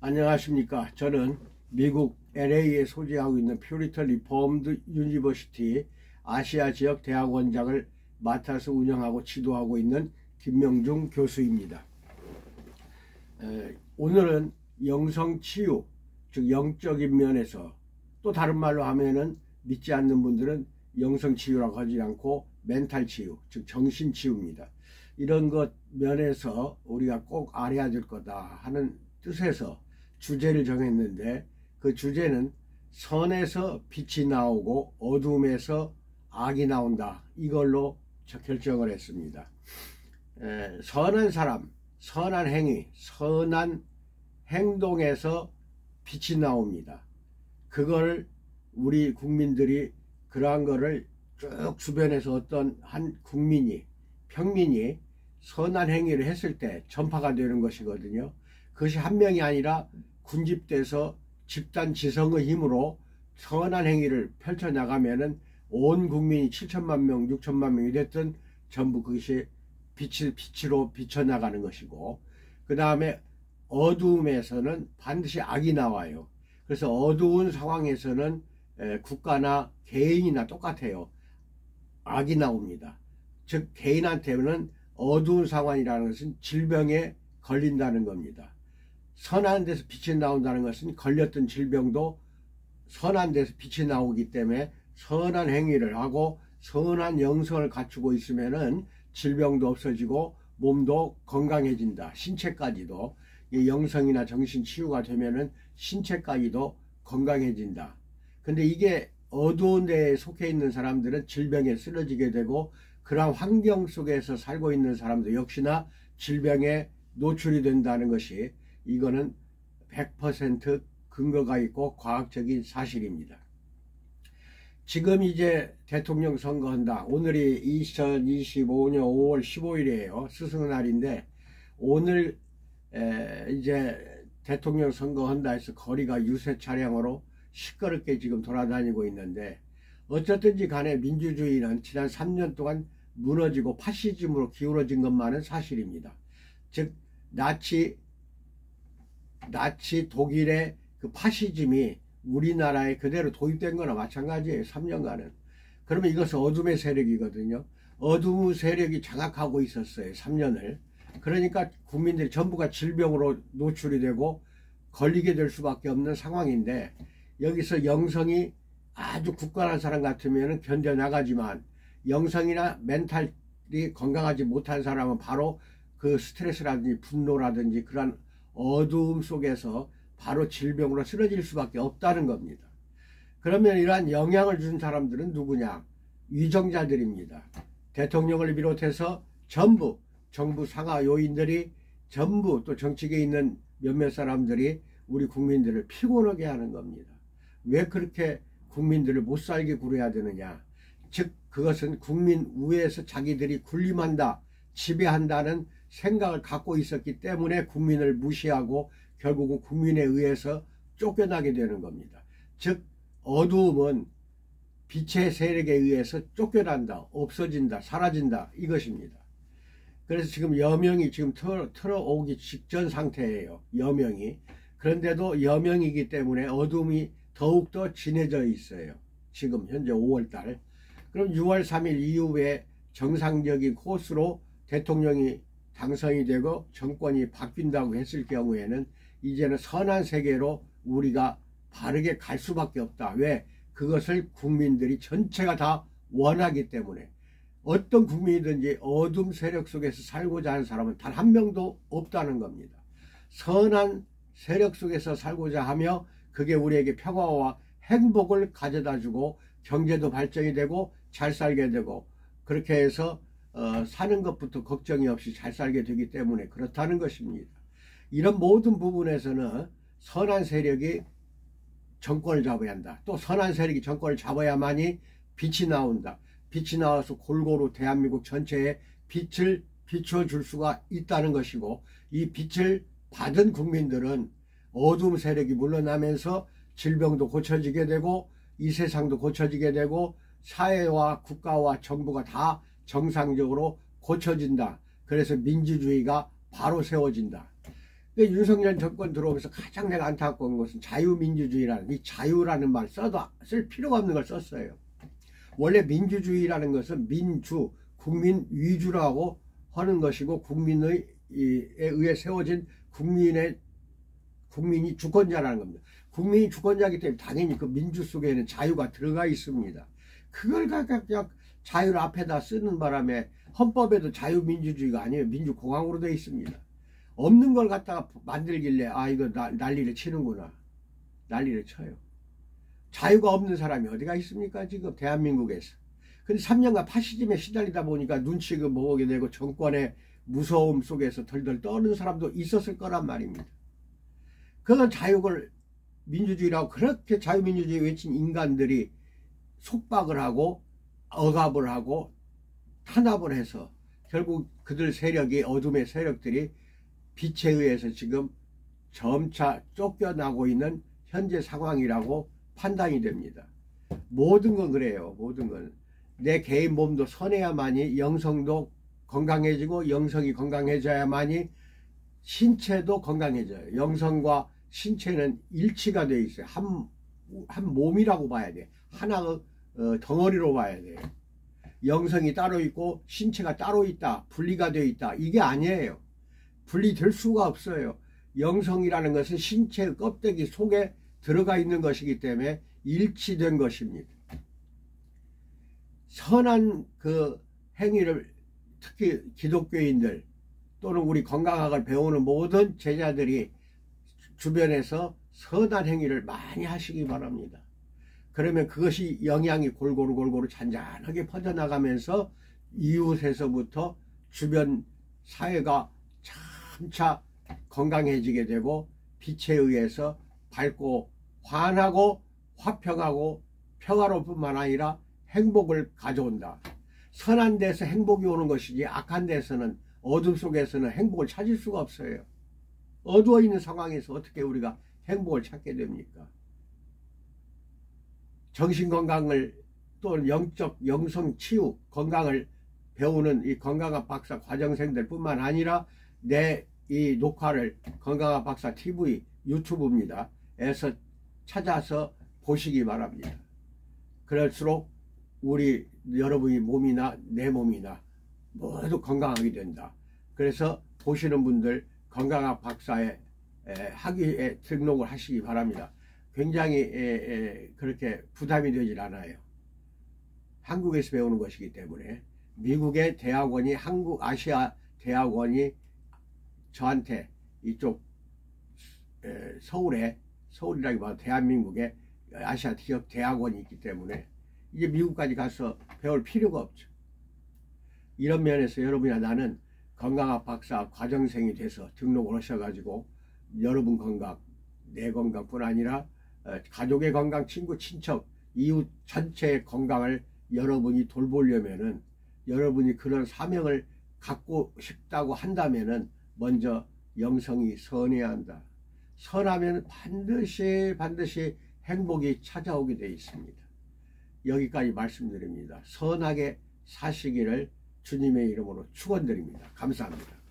안녕하십니까. 저는 미국 LA에 소재하고 있는 퓨리턴 리폼드 유니버시티 아시아 지역 대학원장을 맡아서 운영하고 지도하고 있는 김명중 교수입니다. 오늘은 영성치유, 즉 영적인 면에서, 또 다른 말로 하면은 믿지 않는 분들은 영성치유라고 하지 않고 멘탈치유, 즉 정신치유입니다. 이런 것 면에서 우리가 꼭 알아야 될 거다 하는 뜻에서 주제를 정했는데, 그 주제는 선에서 빛이 나오고 어둠에서 악이 나온다, 이걸로 결정을 했습니다. 선한 사람, 선한 행위, 선한 행동에서 빛이 나옵니다. 그걸 우리 국민들이 그러한 거를 쭉 주변에서 어떤 한 국민이, 평민이 선한 행위를 했을 때 전파가 되는 것이거든요. 그것이 한 명이 아니라 군집돼서 집단 지성의 힘으로 선한 행위를 펼쳐나가면은 온 국민이 7천만 명, 6천만 명이 됐든 전부 그것이 빛으로 비춰나가는 것이고, 그 다음에 어두움에서는 반드시 악이 나와요. 그래서 어두운 상황에서는 국가나 개인이나 똑같아요. 악이 나옵니다. 즉 개인한테는 어두운 상황이라는 것은 질병에 걸린다는 겁니다. 선한 데서 빛이 나온다는 것은 걸렸던 질병도 선한 데서 빛이 나오기 때문에 선한 행위를 하고 선한 영성을 갖추고 있으면은 질병도 없어지고 몸도 건강해진다. 신체까지도, 영성이나 정신 치유가 되면은 신체까지도 건강해진다. 근데 이게 어두운 데에 속해 있는 사람들은 질병에 쓰러지게 되고, 그런 환경 속에서 살고 있는 사람도 역시나 질병에 노출이 된다는 것이, 이거는 100% 근거가 있고 과학적인 사실입니다. 지금 이제 대통령 선거한다. 오늘이 2025년 5월 15일이에요. 스승날인데, 오늘 이제 대통령 선거한다 해서 거리가 유세 차량으로 시끄럽게 지금 돌아다니고 있는데, 어쨌든지 간에 민주주의는 지난 3년 동안 무너지고 파시즘으로 기울어진 것만은 사실입니다. 즉 나치 독일의 그 파시즘이 우리나라에 그대로 도입된 거나 마찬가지예요. 3년간은. 그러면 이것은 어둠의 세력이거든요. 어둠의 세력이 장악하고 있었어요. 3년을. 그러니까 국민들이 전부가 질병으로 노출이 되고 걸리게 될 수밖에 없는 상황인데, 여기서 영성이 아주 굳건한 사람 같으면 견뎌나가지만, 영성이나 멘탈이 건강하지 못한 사람은 바로 그 스트레스라든지 분노라든지 그런 어두움 속에서 바로 질병으로 쓰러질 수밖에 없다는 겁니다. 그러면 이러한 영향을 준 사람들은 누구냐? 위정자들입니다. 대통령을 비롯해서 전부 정부 상하 요인들이, 전부 또 정치계에 있는 몇몇 사람들이 우리 국민들을 피곤하게 하는 겁니다. 왜 그렇게 국민들을 못 살게 굴어야 되느냐? 즉 그것은 국민 위에서 자기들이 군림한다, 지배한다는 생각을 갖고 있었기 때문에 국민을 무시하고 결국은 국민에 의해서 쫓겨나게 되는 겁니다. 즉 어두움은 빛의 세력에 의해서 쫓겨난다, 없어진다, 사라진다, 이것입니다. 그래서 지금 여명이 지금 틀어오기 직전 상태예요. 여명이. 그런데도 여명이기 때문에 어둠이 더욱더 진해져 있어요. 지금 현재 5월달. 그럼 6월 3일 이후에 정상적인 코스로 대통령이 당선이 되고 정권이 바뀐다고 했을 경우에는 이제는 선한 세계로 우리가 바르게 갈 수밖에 없다. 왜? 그것을 국민들이 전체가 다 원하기 때문에. 어떤 국민이든지 어둠 세력 속에서 살고자 하는 사람은 단 한 명도 없다는 겁니다. 선한 세력 속에서 살고자 하며 그게 우리에게 평화와 행복을 가져다 주고 경제도 발전이 되고 잘 살게 되고, 그렇게 해서 사는 것부터 걱정이 없이 잘 살게 되기 때문에 그렇다는 것입니다. 이런 모든 부분에서는 선한 세력이 정권을 잡아야 한다. 또 선한 세력이 정권을 잡아야만이 빛이 나온다. 빛이 나와서 골고루 대한민국 전체에 빛을 비춰줄 수가 있다는 것이고, 이 빛을 받은 국민들은 어두움 세력이 물러나면서 질병도 고쳐지게 되고 이 세상도 고쳐지게 되고 사회와 국가와 정부가 다 정상적으로 고쳐진다. 그래서 민주주의가 바로 세워진다. 근데 윤석열 정권 들어오면서 가장 내가 안타까운 것은 자유민주주의라는, 이 자유라는 말 쓸 필요가 없는 걸 썼어요. 원래 민주주의라는 것은 민주, 국민 위주라고 하는 것이고, 국민에 의해 세워진 국민이 주권자라는 겁니다. 국민이 주권자이기 때문에 당연히 그 민주 속에는 자유가 들어가 있습니다. 그걸 그냥 자유를 앞에다 쓰는 바람에 헌법에도 자유민주주의가 아니에요. 민주공화국으로 되어 있습니다. 없는 걸 갖다가 만들길래 이거 난리를 치는구나. 난리를 쳐요. 자유가 없는 사람이 어디가 있습니까? 지금 대한민국에서. 근데 3년간 파시즘에 시달리다 보니까 눈치가 보게 되고 정권의 무서움 속에서 덜덜 떠는 사람도 있었을 거란 말입니다. 그건 자유를 민주주의라고 그렇게 자유민주주의 외친 인간들이 속박을 하고 억압을 하고 탄압을 해서 결국 그들 세력이, 어둠의 세력들이 빛에 의해서 지금 점차 쫓겨나고 있는 현재 상황이라고 판단이 됩니다. 모든 건 그래요. 모든 건. 내 개인 몸도 선해야만이 영성도 건강해지고, 영성이 건강해져야만이 신체도 건강해져요. 영성과 신체는 일치가 되어 있어요. 한 몸이라고 봐야 돼. 하나의 덩어리로 봐야 돼요. 영성이 따로 있고 신체가 따로 있다, 분리가 되어 있다, 이게 아니에요. 분리될 수가 없어요. 영성이라는 것은 신체의 껍데기 속에 들어가 있는 것이기 때문에 일치된 것입니다. 선한 그 행위를, 특히 기독교인들 또는 우리 건강학을 배우는 모든 제자들이 주변에서 선한 행위를 많이 하시기 바랍니다. 그러면 그것이 영향이 골고루 잔잔하게 퍼져나가면서 이웃에서부터 주변 사회가 점차 건강해지게 되고, 빛에 의해서 밝고 환하고 화평하고 평화로울 뿐만 아니라 행복을 가져온다. 선한 데서 행복이 오는 것이지, 악한 데서는, 어둠 속에서는 행복을 찾을 수가 없어요. 어두워 있는 상황에서 어떻게 우리가 행복을 찾게 됩니까? 정신건강을, 또 영적 영성 치유 건강을 배우는 이 건강학 박사 과정생들 뿐만 아니라 내 이 녹화를 건강학 박사 TV 유튜브입니다 에서 찾아서 보시기 바랍니다. 그럴수록 우리 여러분이 몸이나 내 몸이나 모두 건강하게 된다. 그래서 보시는 분들 건강학 박사의 학위에 등록을 하시기 바랍니다. 굉장히 그렇게 부담이 되질 않아요. 한국에서 배우는 것이기 때문에. 미국의 대학원이, 한국 아시아 대학원이 저한테 이쪽 서울이라기보다 대한민국의 아시아 지역 대학원이 있기 때문에 이제 미국까지 가서 배울 필요가 없죠. 이런 면에서 여러분이나 나는 건강학 박사 과정생이 돼서 등록을 하셔가지고 여러분 건강, 내 건강뿐 아니라 가족의 건강, 친구, 친척, 이웃 전체의 건강을 여러분이 돌보려면은, 여러분이 그런 사명을 갖고 싶다고 한다면은 먼저 영성이 선해야 한다. 선하면 반드시 행복이 찾아오게 되어 있습니다. 여기까지 말씀드립니다. 선하게 사시기를 주님의 이름으로 축원드립니다. 감사합니다.